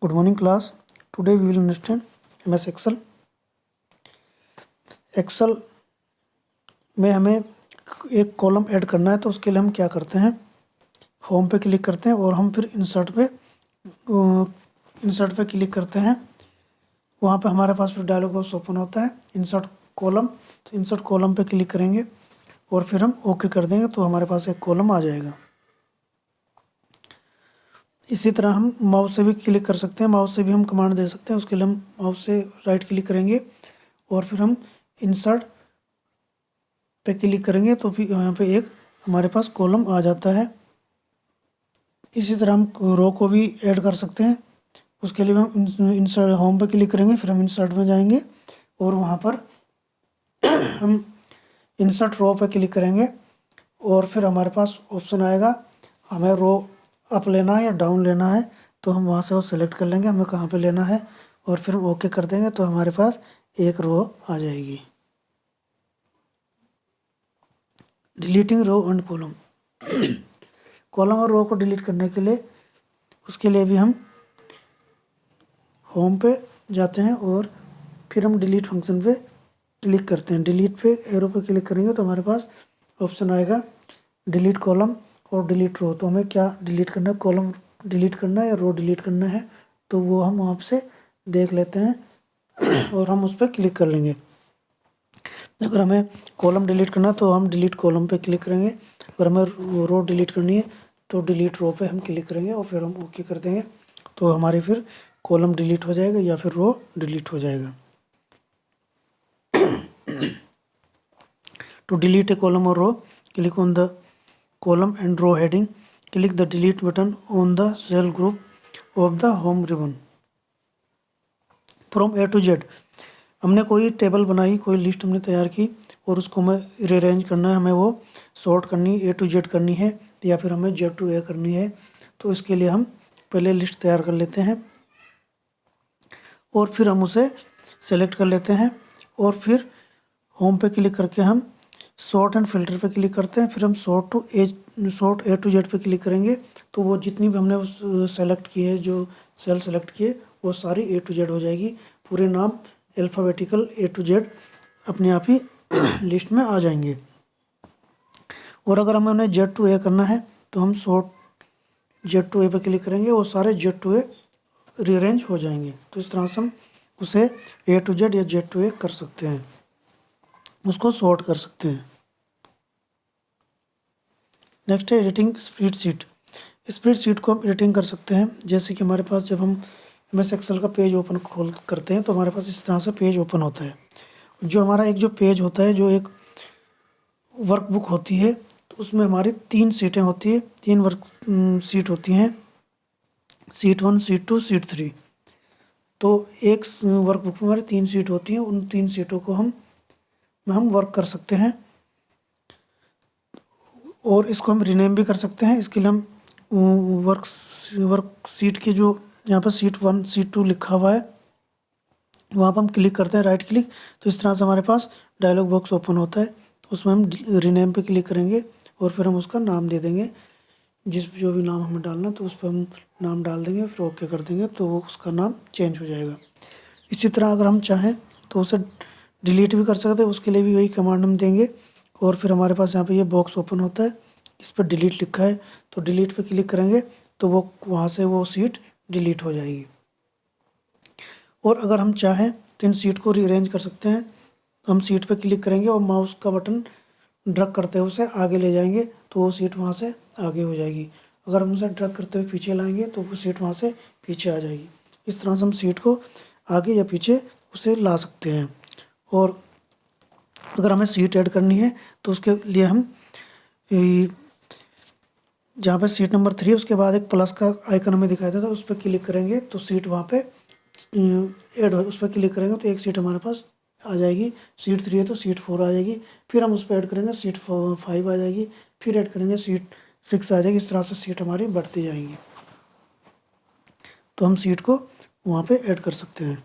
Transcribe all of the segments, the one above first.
Good morning class. Today we will understand MS Excel. Excel में हमें एक column add करना है, तो उसके लिए हम क्या करते हैं, होम पे क्लिक करते हैं और हम फिर इंसर्ट पे क्लिक करते हैं। वहाँ पे हमारे पास फिर डायलॉग बॉक्स ओपन होता है, इंसर्ट कॉलम। तो इंसर्ट कॉलम पे क्लिक करेंगे और फिर हम ओके कर देंगे, तो हमारे पास एक कॉलम आ जाएगा। इसी तरह हम माउस से भी क्लिक कर सकते हैं, माउस से भी हम कमांड दे सकते हैं। उसके लिए हम माउस से राइट क्लिक करेंगे और फिर हम इंसर्ट पे क्लिक करेंगे, तो फिर यहाँ पे एक हमारे पास कॉलम आ जाता है। इसी तरह हम रो को भी ऐड कर सकते हैं। उसके लिए हम इंसर्ट होम पे क्लिक करेंगे, फिर हम इंसर्ट में जाएंगे और वहाँ पर हम इंसर्ट रो पे क्लिक करेंगे और फिर हमारे पास ऑप्शन आएगा, हमें रो अप लेना है या डाउन लेना है, तो हम वहाँ से वो सेलेक्ट कर लेंगे हमें कहाँ पे लेना है और फिर ओके कर देंगे, तो हमारे पास एक रो आ जाएगी। Deleting row and column. Column और रो को डिलीट करने के लिए उसके लिए भी हम होम पे जाते हैं और फिर हम डिलीट फंक्शन पे क्लिक करते हैं। डिलीट पे एरो पे क्लिक करेंगे तो हमारे पास ऑप्शन आएगा डिलीट कॉलम और डिलीट रो। तो हमें क्या डिलीट करना है, कॉलम डिलीट करना है या रो डिलीट करना है, तो वो हम वहाँ से देख लेते हैं और हम उस पर क्लिक कर लेंगे। अगर हमें कॉलम डिलीट करना है तो हम डिलीट कॉलम पे क्लिक करेंगे, अगर हमें रो डिलीट करनी है तो डिलीट रो पे हम क्लिक करेंगे और फिर हम ओके कर देंगे, तो हमारी फिर कॉलम डिलीट हो जाएगा या फिर रो डिलीट हो जाएगा। To delete a column or row, click on the column and row heading. Click the delete button on the cell group of the home ribbon. From A to Z, हमने कोई table बनाई, कोई list हमने तैयार की और उसको हमें रीअरेंज करना है, हमें वो सॉर्ट करनी है, A to Z करनी है या फिर हमें Z to A करनी है। तो इसके लिए हम पहले लिस्ट तैयार कर लेते हैं और फिर हम उसे सेलेक्ट कर लेते हैं और फिर होम पे क्लिक करके हम सॉर्ट एंड फिल्टर पे क्लिक करते हैं। फिर हम सॉर्ट ए टू जेड पे क्लिक करेंगे, तो वो जितनी भी हमने सेलेक्ट की है, जो सेल सेलेक्ट किए, वो सारी ए टू जेड हो जाएगी। पूरे नाम अल्फ़ाबेटिकल ए टू जेड अपने आप ही लिस्ट में आ जाएंगे। और अगर हमें उन्हें जेड टू ए करना है तो हम सॉर्ट जेड टू ए पे क्लिक करेंगे और सारे जेड टू ए रीअरेंज हो जाएंगे। तो इस तरह से हम उसे ए टू जेड या जेड टू ए कर सकते हैं, उसको सॉर्ट कर सकते हैं। नेक्स्ट है एडिटिंग स्प्रेडशीट। स्प्रेडशीट को हम एडिटिंग कर सकते हैं, जैसे कि हमारे पास जब हम MS एक्सेल का पेज ओपन खोल करते हैं तो हमारे पास इस तरह से पेज ओपन होता है। जो हमारा एक जो पेज होता है, जो एक वर्कबुक होती है, तो उसमें हमारी 3 सीटें होती है, 3 वर्क सीट होती हैं, सीट 1, सीट 2, सीट 3। तो एक वर्कबुक में हमारी 3 सीट होती हैं, उन 3 सीटों को हम वर्क कर सकते हैं और इसको हम रीनेम भी कर सकते हैं। इसके लिए हम वर्क सीट की जो यहाँ पर सीट 1, सीट 2 लिखा हुआ है, वहाँ पर हम क्लिक करते हैं राइट क्लिक, तो इस तरह से हमारे पास डायलॉग बॉक्स ओपन होता है। उसमें हम रीनेम पे क्लिक करेंगे और फिर हम उसका नाम दे देंगे, जो भी नाम हमें डालना, तो उस पर हम नाम डाल देंगे, फिर ओके कर देंगे, तो वो उसका नाम चेंज हो जाएगा। इसी तरह अगर हम चाहें तो उसे डिलीट भी कर सकते हैं, उसके लिए भी वही कमांड हम देंगे और फिर हमारे पास यहाँ पे ये बॉक्स ओपन होता है, इस पर डिलीट लिखा है, तो डिलीट पे क्लिक करेंगे तो वो वहाँ से वो सीट डिलीट हो जाएगी। और अगर हम चाहें तो इन सीट को रीअरेंज कर सकते हैं। हम सीट पे क्लिक करेंगे और माउस का बटन ड्रग करते हुए उसे आगे ले जाएंगे, तो वो सीट वहाँ से आगे हो जाएगी। अगर हम उसे ड्रग करते हुए पीछे लाएंगे तो वो सीट वहाँ से पीछे आ जाएगी। इस तरह से हम सीट को आगे या पीछे उसे ला सकते हैं। और अगर हमें सीट ऐड करनी है तो उसके लिए हम जहाँ पे सीट नंबर 3 उसके बाद एक प्लस का आइकन हमें दिखाई देता है, उस पर क्लिक करेंगे तो सीट वहाँ पे ऐड हो, उस पर क्लिक करेंगे तो एक सीट हमारे पास आ जाएगी। सीट 3 है तो सीट 4 आ जाएगी, फिर हम उस पर ऐड करेंगे सीट 5 आ जाएगी, फिर ऐड करेंगे सीट 6 आ जाएगी। इस तरह से सीट हमारी बढ़ती जाएंगी, तो हम सीट को वहाँ पे ऐड कर सकते हैं।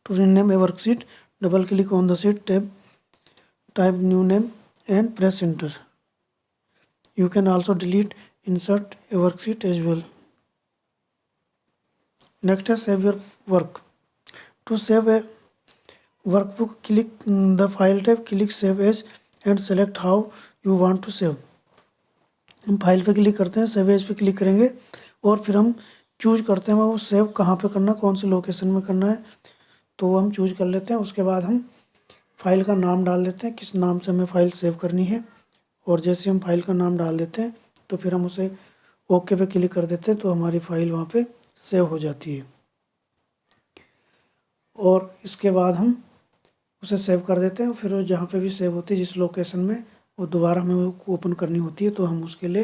To rename a worksheet, double click on the sheet tab, type new name and press enter. You can also delete, insert a worksheet as well. Next है save your work. To save a workbook click the file tab, click save as and select how you want to save. हम file पे click करते हैं, save as पे click करेंगे और फिर हम चूज करते हैं वो सेव कहाँ पे करना, कौन सी लोकेशन में करना है, तो वो हम चूज कर लेते हैं। उसके बाद हम फाइल का नाम डाल देते हैं, किस नाम से हमें फ़ाइल सेव करनी है। और जैसे हम फाइल का नाम डाल देते हैं तो फिर हम उसे ओके पे क्लिक कर देते हैं, तो हमारी फ़ाइल वहाँ पे सेव हो जाती है। और इसके बाद हम उसे सेव कर देते हैं। फिर जहाँ पे भी सेव होती है जिस लोकेशन में, वो दोबारा हमें वो ओपन करनी होती है, तो हम उसके लिए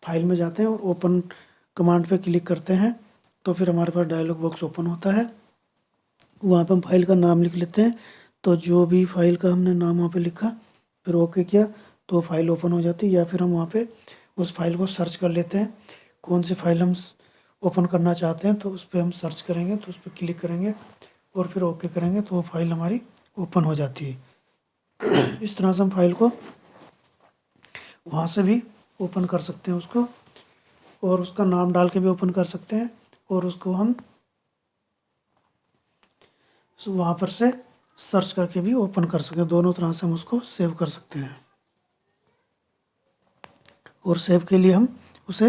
फाइल में जाते हैं और ओपन कमांड पे क्लिक करते हैं। तो फिर हमारे पास डायलॉग बॉक्स ओपन होता है। वहाँ पे हम फाइल का नाम लिख लेते हैं, तो जो भी फाइल का हमने नाम वहाँ पे लिखा फिर ओके किया तो फाइल ओपन हो जाती है। या फिर हम वहाँ पे उस फाइल को सर्च कर लेते हैं, कौन सी फाइल हम ओपन करना चाहते हैं, तो उस पर हम सर्च करेंगे, तो उस पर क्लिक करेंगे और फिर ओके करेंगे तो वो फाइल हमारी ओपन हो जाती है। इस तरह से हम फाइल को वहाँ से भी ओपन कर सकते हैं उसको, और उसका नाम डाल के भी ओपन कर सकते हैं, और उसको हम वहाँ पर से सर्च करके भी ओपन कर सकते हैं। दोनों तरह से हम उसको सेव कर सकते हैं। और सेव के लिए हम उसे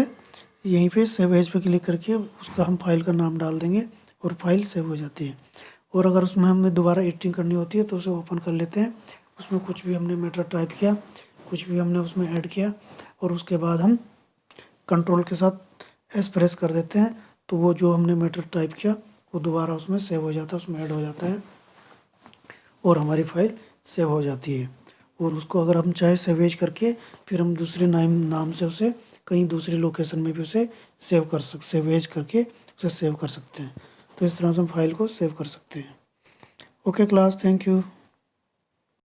यहीं पे सेव एज पे क्लिक करके उसका हम फाइल का नाम डाल देंगे और फाइल सेव हो जाती है। और अगर उसमें हमें दोबारा एडिटिंग करनी होती है तो उसे ओपन कर लेते हैं। उसमें कुछ भी हमने मैटर टाइप किया, कुछ भी हमने उसमें ऐड किया, और उसके बाद हम कंट्रोल के साथ एस प्रेस कर देते हैं, तो वो जो हमने मैटर टाइप किया वो दोबारा उसमें सेव हो जाता है, उसमें ऐड हो जाता है और हमारी फाइल सेव हो जाती है। और उसको अगर हम चाहे सेवेज करके फिर हम दूसरे नाम से उसे कहीं दूसरी लोकेशन में भी उसे सेवेज करके उसे सेव कर सकते हैं। तो इस तरह से हम फाइल को सेव कर सकते हैं। Okay class, thank you.